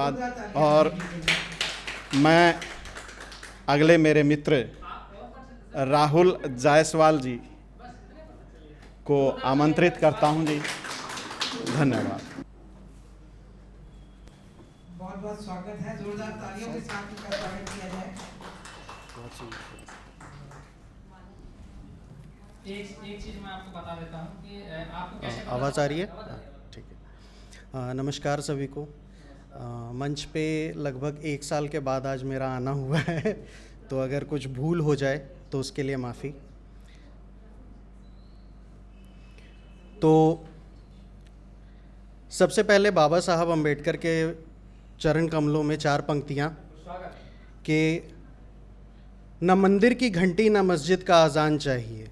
और मैं अगले मेरे मित्र राहुल जायसवाल जी को आमंत्रित करता हूं जी। धन्यवाद। बहुत बहुत स्वागत है, जोरदार तालियों के साथ इनका स्वागत किया जाए। एक चीज मैं आपको बता देता हूँ कि आपको कैसे आवाज़ आ रही है? ठीक है। नमस्कार सभी को। मंच पे लगभग 1 साल के बाद आज मेरा आना हुआ है तो अगर कुछ भूल हो जाए तो उसके लिए माफ़ी। तो सबसे पहले बाबा साहब अम्बेडकर के चरण कमलों में 4 पंक्तियाँ कि न मंदिर की घंटी न मस्जिद का अजान चाहिए,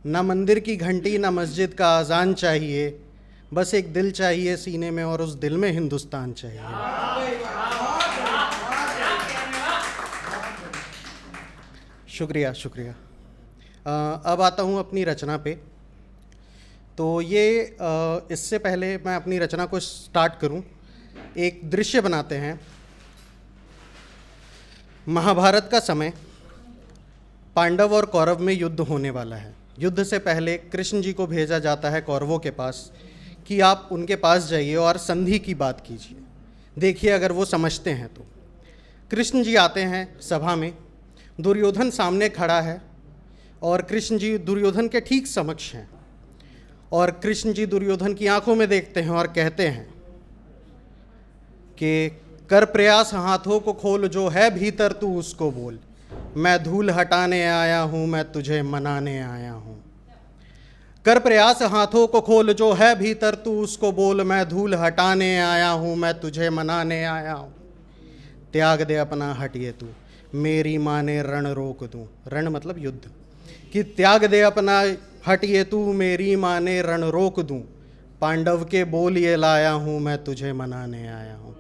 न मंदिर की घंटी न मस्जिद का अजान चाहिए, बस एक दिल चाहिए सीने में और उस दिल में हिंदुस्तान चाहिए। शुक्रिया शुक्रिया। अब आता हूँ अपनी रचना पे। तो ये इससे पहले मैं अपनी रचना को स्टार्ट करूँ, एक दृश्य बनाते हैं। महाभारत का समय, पांडव और कौरव में युद्ध होने वाला है। युद्ध से पहले कृष्ण जी को भेजा जाता है कौरवों के पास कि आप उनके पास जाइए और संधि की बात कीजिए, देखिए अगर वो समझते हैं तो। कृष्ण जी आते हैं सभा में, दुर्योधन सामने खड़ा है और कृष्ण जी दुर्योधन के ठीक समक्ष हैं और कृष्ण जी दुर्योधन की आंखों में देखते हैं और कहते हैं कि कर प्रयास हाथों को खोल, जो है भीतर तू उसको बोल, मैं धूल हटाने आया हूँ, मैं तुझे मनाने आया हूँ। कर प्रयास हाथों को खोल, जो है भीतर तू उसको बोल, मैं धूल हटाने आया हूँ, मैं तुझे मनाने आया हूँ। त्याग दे अपना हटिए तू, मेरी माँ ने रण रोक दूँ। रण मतलब युद्ध। कि त्याग दे अपना हटिए तू, मेरी माँ ने रण रोक दूँ, पांडव के बोल ये लाया हूँ, मैं तुझे मनाने आया हूँ।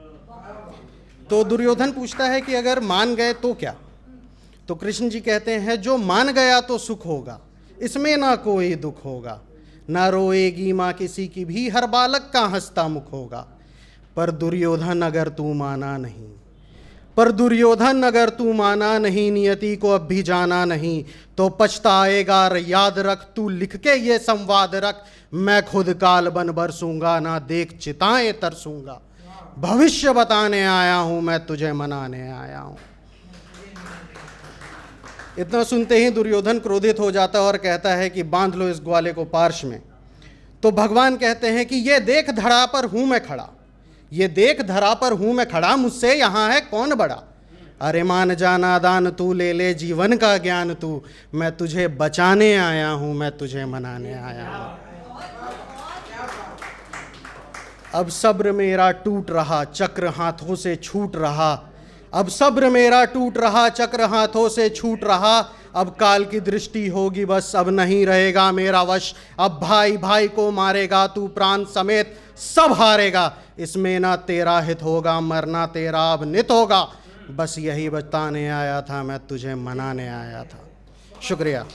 तो दुर्योधन पूछता है कि अगर मान गए तो क्या? तो कृष्ण जी कहते हैं जो मान गया तो सुख होगा, इसमें ना कोई दुख होगा, ना रोएगी माँ किसी की भी, हर बालक का हंसता मुख होगा। पर दुर्योधन अगर तू माना नहीं, पर दुर्योधन अगर तू माना नहीं, नियति को अब भी जाना नहीं, तो पछताएगा याद रख, तू लिख के ये संवाद रख, मैं खुद काल बन बरसूंगा, ना देख चिताएं तरसूंगा, भविष्य बताने आया हूं, मैं तुझे मनाने आया हूं। इतना सुनते ही दुर्योधन क्रोधित हो जाता है और कहता है कि बांध लो इस ग्वाले को पार्श में। तो भगवान कहते हैं कि ये देख धरा पर हूं मैं खड़ा, ये देख धरा पर हूं मैं खड़ा, मुझसे यहां है कौन बड़ा। अरे मान जाना दान तू, ले ले जीवन का ज्ञान तू, मैं तुझे बचाने आया हूं, मैं तुझे मनाने आया हूं। अब सब्र मेरा टूट रहा, चक्र हाथों से छूट रहा, अब सब्र मेरा टूट रहा, चक्र हाथों से छूट रहा, अब काल की दृष्टि होगी बस, अब नहीं रहेगा मेरा वश, अब भाई भाई को मारेगा तू, प्राण समेत सब हारेगा, इसमें ना तेरा हित होगा, मरना तेरा अब नित होगा, बस यही बताने आया था, मैं तुझे मनाने आया था। शुक्रिया।